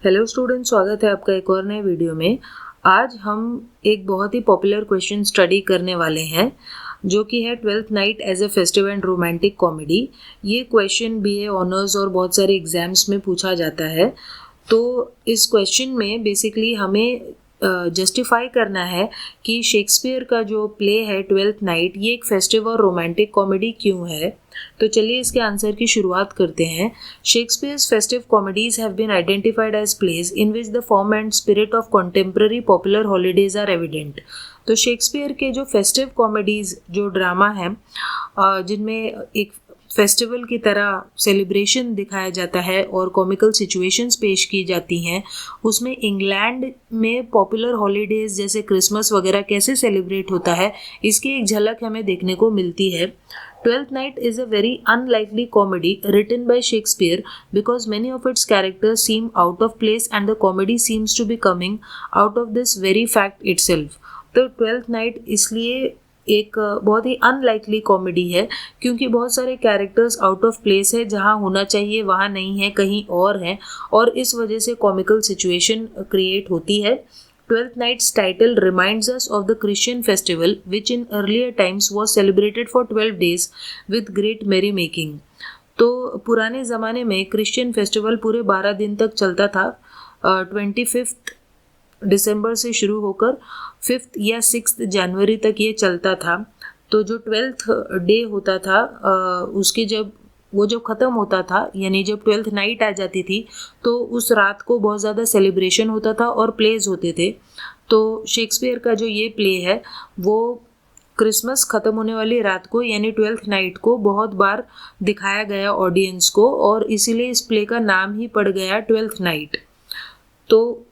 Hello student, स्वागत है आपका एक और नए वीडियो में। आज हम एक बहुत ही पॉपुलर क्वेश्चन स्टडी करने वाले हैं जो कि है twelfth night as a festive and romantic comedy. ये क्वेश्चन बीए ऑनर्स और बहुत सारे एग्जाम्स में पूछा जाता है। तो इस क्वेश्चन में बेसिकली हमें जस्टिफाई करना है कि शेक्सपियर का जो प्ले है ट्वेल्थ नाइट ये एक फेस्टिव और रोमांटिक कॉमेडी क्यों है। तो चलिए इसके आंसर की शुरुआत करते हैं। Shakespeare's festive comedies have been identified as plays in which the form and spirit of contemporary popular holidays are evident. तो शेक्सपियर के जो फेस्टिव कॉमेडीज जो ड्रामा है जिनमें एक फेस्टिवल की तरह सेलिब्रेशन दिखाया जाता है और कॉमिकल सिचुएशंस पेश की जाती हैं, उसमें इंग्लैंड में पॉपुलर हॉलीडेज जैसे क्रिसमस वगैरह कैसे सेलिब्रेट होता है इसकी एक झलक हमें देखने को मिलती है। Twelfth Night is a very unlikely comedy written by Shakespeare because many of its characters seem out of place and the comedy seems to be coming out of this very fact itself. तो twelfth night इसलिए एक बहुत ही unlikely comedy है क्योंकि बहुत सारे characters out of place है, जहाँ होना चाहिए वहाँ नहीं है, कहीं और है, और इस वजह से कॉमिकल सिचुएशन क्रिएट होती है। Twelfth Night's title reminds us of the Christian festival which in earlier times was celebrated for 12 days with great merrymaking. तो पुराने ज़माने में क्रिश्चियन फेस्टिवल पूरे 12 दिन तक चलता था। 25 दिसंबर से शुरू होकर 5 या 6 जनवरी तक ये चलता था। तो जो 12th डे होता था उसकी जब ख़त्म होता था, यानी जब ट्वेल्थ नाइट आ जाती थी, तो उस रात को बहुत ज़्यादा सेलिब्रेशन होता था और प्लेज होते थे। तो शेक्सपियर का जो ये प्ले है वो क्रिसमस ख़त्म होने वाली रात को यानी ट्वेल्थ नाइट को बहुत बार दिखाया गया ऑडियंस को, और इसीलिए इस प्ले का नाम ही पड़ गया ट्वेल्थ नाइट। तो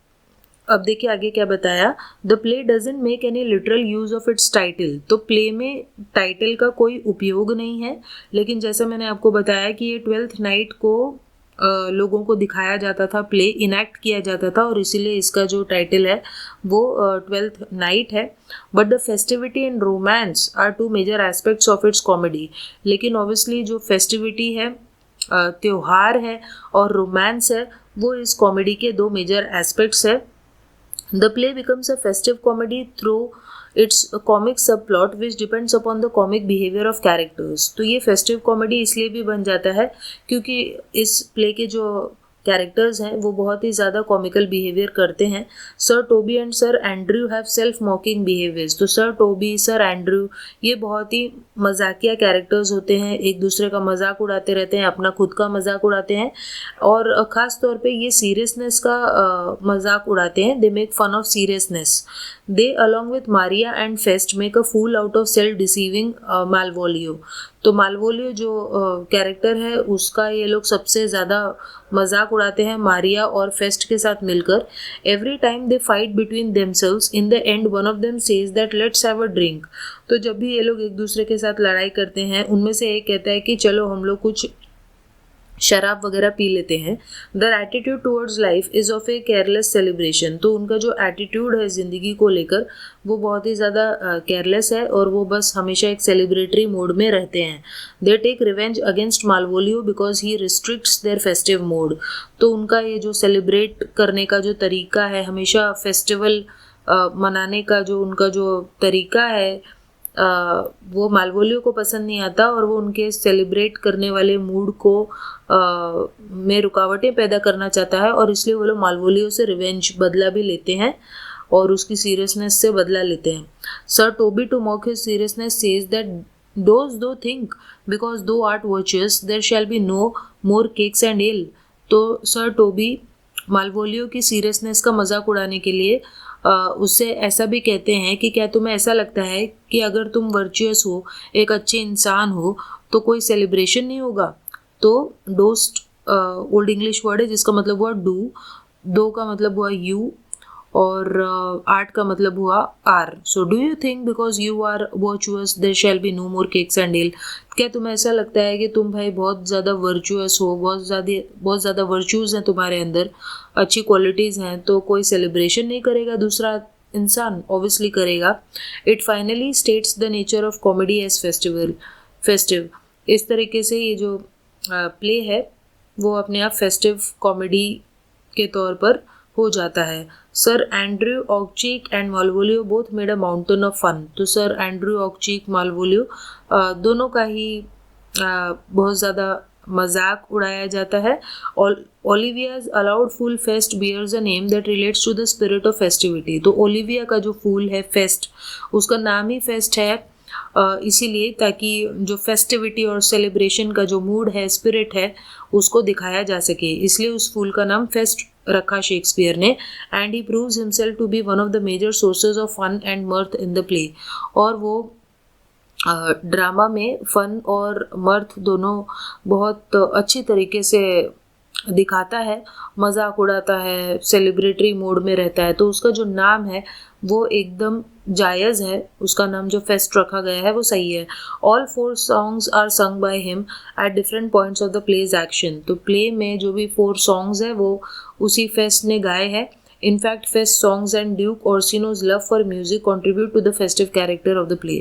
अब देखिए आगे क्या बताया। The play doesn't make any literal use of its title. तो प्ले में टाइटल का कोई उपयोग नहीं है, लेकिन जैसा मैंने आपको बताया कि ये ट्वेल्थ नाइट को लोगों को दिखाया जाता था, प्ले इनैक्ट किया जाता था, और इसीलिए इसका जो टाइटल है वो ट्वेल्थ नाइट है। But the festivity and romance are two major aspects of its comedy. लेकिन ऑब्वियसली जो फेस्टिविटी है, त्योहार है, और रोमांस है, वो इस कॉमेडी के दो मेजर एस्पेक्ट्स है। The play becomes a festive comedy through its comic subplot which depends upon the comic behavior of characters. तो ये festive comedy इसलिए भी बन जाता है क्योंकि इस play के जो कैरेक्टर्स हैं वो बहुत ही ज़्यादा कॉमिकल बिहेवियर करते हैं। Sir Toby and sir Andrew have self mocking behaviours. तो सर टोबी, सर एंड्रयू ये बहुत ही मजाकिया कैरेक्टर्स होते हैं, एक दूसरे का मजाक उड़ाते रहते हैं, अपना खुद का मजाक उड़ाते हैं, और ख़ास तौर पे ये सीरियसनेस का मजाक उड़ाते हैं। They make fun of seriousness. They along with Maria and Feste make a fool out of self deceiving Malvolio. तो मालवोलियो जो कैरेक्टर है उसका ये लोग सबसे ज़्यादा मजाक उड़ाते हैं मारिया और फेस्ट के साथ मिलकर। Every time they fight between themselves, in the end one of them says that let's have a drink. तो जब भी ये लोग एक दूसरे के साथ लड़ाई करते हैं, उनमें से एक कहता है कि चलो हम लोग कुछ शराब वगैरह पी लेते हैं। The attitude towards life is of a careless celebration. तो उनका जो एटीट्यूड है ज़िंदगी को लेकर वो बहुत ही ज़्यादा केयरलेस है, और वो बस हमेशा एक सेलिब्रेटरी मोड में रहते हैं। They take revenge against Malvolio because he restricts their festive mode. तो उनका ये जो सेलिब्रेट करने का जो तरीका है, हमेशा फेस्टिवल मनाने का जो उनका जो तरीका है वो मालवोलियो को पसंद नहीं आता, और वो उनके सेलिब्रेट करने वाले मूड को में रुकावटें पैदा करना चाहता है, और इसलिए वो लोग मालवोलियो से रिवेंज बदला भी लेते हैं और उसकी सीरियसनेस से बदला लेते हैं। Sir Toby to mock his seriousness says that dost thou think because thou art virtuous there shall be no more cakes and ale. तो सर टोबी मालवोलियो की सीरियसनेस का मजाक उड़ाने के लिए उससे ऐसा भी कहते हैं कि क्या तुम्हें ऐसा लगता है कि अगर तुम वर्चुअस हो, एक अच्छे इंसान हो, तो कोई सेलिब्रेशन नहीं होगा। तो डोस्ट ओल्ड इंग्लिश वर्ड है जिसका मतलब हुआ डू, दो का मतलब हुआ यू, और आर्ट का मतलब हुआ are. So do you think because you are virtuous there shall be no more cakes and ale. क्या तुम्हें ऐसा लगता है कि तुम भाई बहुत ज़्यादा वर्चुअस हो, बहुत ज़्यादा वर्चूज़ हैं तुम्हारे अंदर, अच्छी क्वालिटीज़ हैं, तो कोई सेलिब्रेशन नहीं करेगा दूसरा इंसान? ऑब्वियसली करेगा। It finally states the nature of comedy as festive. इस तरीके से ये जो प्ले है वो अपने आप फेस्टिव कॉमेडी के तौर पर हो जाता है। Sir Andrew Aguecheek and Malvolio both made a mountain of fun. तो सर एंड्रयू ऑक्चीक मालवोलियो दोनों का ही बहुत ज़्यादा मजाक उड़ाया जाता है। Olivia's allowed fool Feste bears a name that relates to the spirit of festivity. तो ओलिविया का जो फूल है फेस्ट, उसका नाम ही फेस्ट है इसीलिए ताकि जो फेस्टिविटी और सेलिब्रेशन का जो मूड है, स्पिरिट है, उसको दिखाया जा सके, इसलिए उस फूल का नाम फेस्ट रखा शेक्सपियर ने। And he proves himself to be one of the major sources of fun and mirth in the play. और वो ड्रामा में फन और मर्थ दोनों बहुत अच्छी तरीके से दिखाता है, मजाक उड़ाता है, सेलिब्रेटरी मोड में रहता है। तो उसका जो नाम है वो एकदम जायज़ है, उसका नाम जो फेस्ट रखा गया है वो सही है। All 4 songs are sung by him at different points of the play's action. तो प्ले में जो भी 4 सॉन्ग्स है वो उसी फेस्ट ने गाए हैं। In fact, Fest songs and Duke Orsino's love for music contribute to the festive character of the play.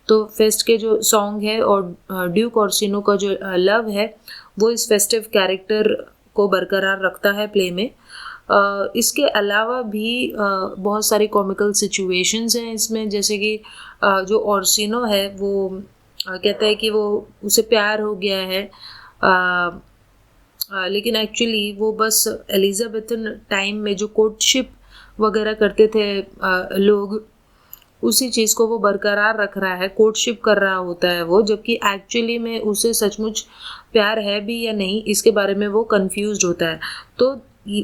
तो फेस्ट के जो सॉन्ग है और ड्यूक ऑर्सिनो का जो लव है वो इस फेस्टिव कैरेक्टर को बरकरार रखता है प्ले में। इसके अलावा भी बहुत सारी कॉमिकल सिचुएशंस हैं इसमें, जैसे कि जो ऑर्सिनो है वो कहता है कि वो उसे प्यार हो गया है, लेकिन एक्चुअली वो बस एलिजाबेथन टाइम में जो कोर्टशिप वगैरह करते थे लोग, उसी चीज़ को वो बरकरार रख रहा है, कोर्टशिप कर रहा होता है वो, जबकि एक्चुअली में उसे सचमुच प्यार है भी या नहीं इसके बारे में वो कंफ्यूज्ड होता है। तो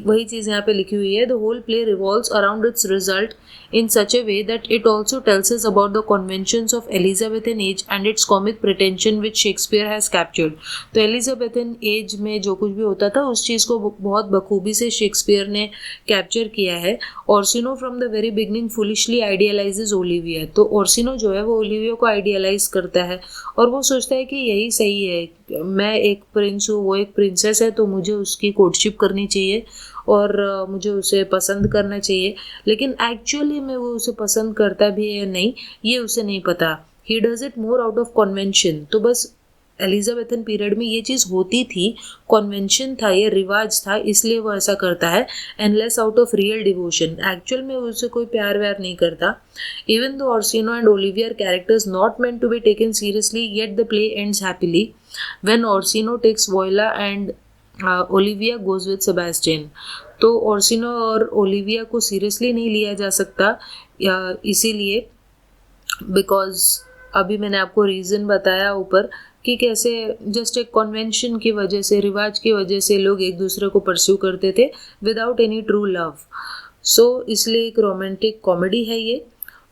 वही चीज़ यहाँ पे लिखी हुई है, the whole play revolves around its result in such a way that it also tells us about the conventions of Elizabethan age and its comic pretension which Shakespeare has captured। तो Elizabethan age में जो कुछ भी होता था उस चीज़ को बहुत बखूबी से शेक्सपियर ने कैप्चर किया है। Orsino from the very beginning foolishly idealises Olivia. तो ऑर्सिनो जो है वो ओलिविया को आइडियलाइज करता है और वो सोचता है कि यही सही है, मैं एक प्रिंस हूँ, वो एक प्रिंसेस है, तो मुझे उसकी कोर्टशिप करनी चाहिए और मुझे उसे पसंद करना चाहिए। लेकिन एक्चुअली में वो उसे पसंद करता भी है या नहीं ये उसे नहीं पता। He does it more out of convention. तो बस एलिजाबेथन पीरियड में ये चीज़ होती थी, कन्वेंशन था, ये रिवाज था, इसलिए वो ऐसा करता है, and less out of real devotion. Actual में उसे कोई प्यार व्यार नहीं करता। Even though Orsino and Olivia characters not meant to be taken seriously, yet the play ends happily when Orsino takes Viola and Olivia goes with Sebastian. तो Orsino और Olivia को सीरियसली नहीं लिया जा सकता, इसीलिए बिकॉज अभी मैंने आपको रीज़न बताया ऊपर कि कैसे जस्ट एक कन्वेंशन की वजह से, रिवाज की वजह से लोग एक दूसरे को परस्यू करते थे विदाउट एनी ट्रू लव। सो इसलिए एक रोमांटिक कॉमेडी है ये।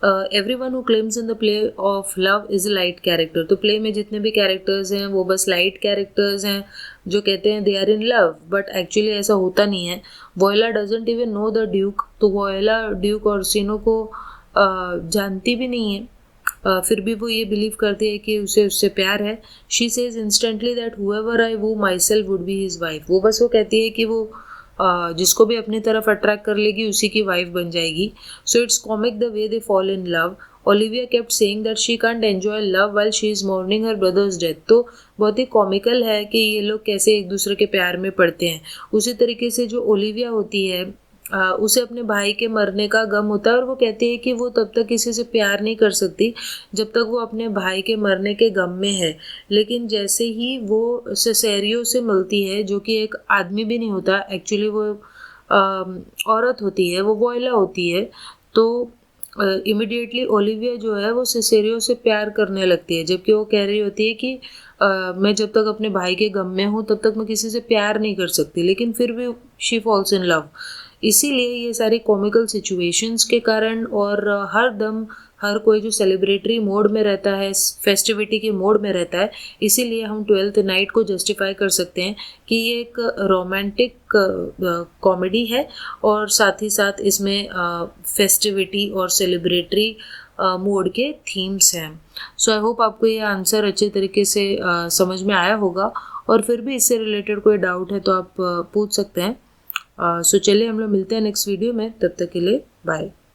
Everyone who claims in the play of love is a light character. तो प्ले में जितने भी कैरेक्टर्स हैं वो बस लाइट कैरेक्टर्स हैं जो कहते हैं they are in love, but actually ऐसा होता नहीं है। Viola doesn't even know the duke. तो वॉयला ड्यूक ऑर्सिनो को जानती भी नहीं है, फिर भी वो ये बिलीव करती है कि उसे उससे प्यार है। She says instantly that whoever I woo myself would be his wife. वो बस वो कहती है कि वो जिसको भी अपनी तरफ अट्रैक्ट कर लेगी उसी की वाइफ बन जाएगी। So it's comic the way they fall in love. Olivia kept saying that she can't enjoy love while she is morning her brothers death. तो बहुत ही कॉमिकल है कि ये लोग कैसे एक दूसरे के प्यार में पड़ते हैं। उसी तरीके से जो ओलिविया होती है उसे अपने भाई के मरने का गम होता है और वो कहती है कि वो तब तक किसी से प्यार नहीं कर सकती जब तक वो अपने भाई के मरने के गम में है। लेकिन जैसे ही वो सेसेरियो से मिलती है, जो कि एक आदमी भी नहीं होता, एक्चुअली वो औरत होती है, वो वॉयला होती है, तो इमिडिएटली ओलिविया जो है वो सेसेरियो से प्यार करने लगती है, जबकि वो कह रही होती है कि मैं जब तक अपने भाई के गम में हूँ तब तक मैं किसी से प्यार नहीं कर सकती, लेकिन फिर भी शी फॉल्स इन लव। इसीलिए ये सारी कॉमिकल सिचुएशंस के कारण और हर दम हर कोई जो सेलिब्रेटरी मोड में रहता है, फेस्टिविटी के मोड में रहता है, इसीलिए हम 12th नाइट को जस्टिफाई कर सकते हैं कि ये एक रोमांटिक कॉमेडी है और साथ ही साथ इसमें फेस्टिविटी और सेलिब्रेटरी मोड के थीम्स हैं। सो आई होप आपको ये आंसर अच्छे तरीके से समझ में आया होगा, और फिर भी इससे रिलेटेड कोई डाउट है तो आप पूछ सकते हैं। सो चलिए हम लोग मिलते हैं नेक्स्ट वीडियो में, तब तक के लिए बाय।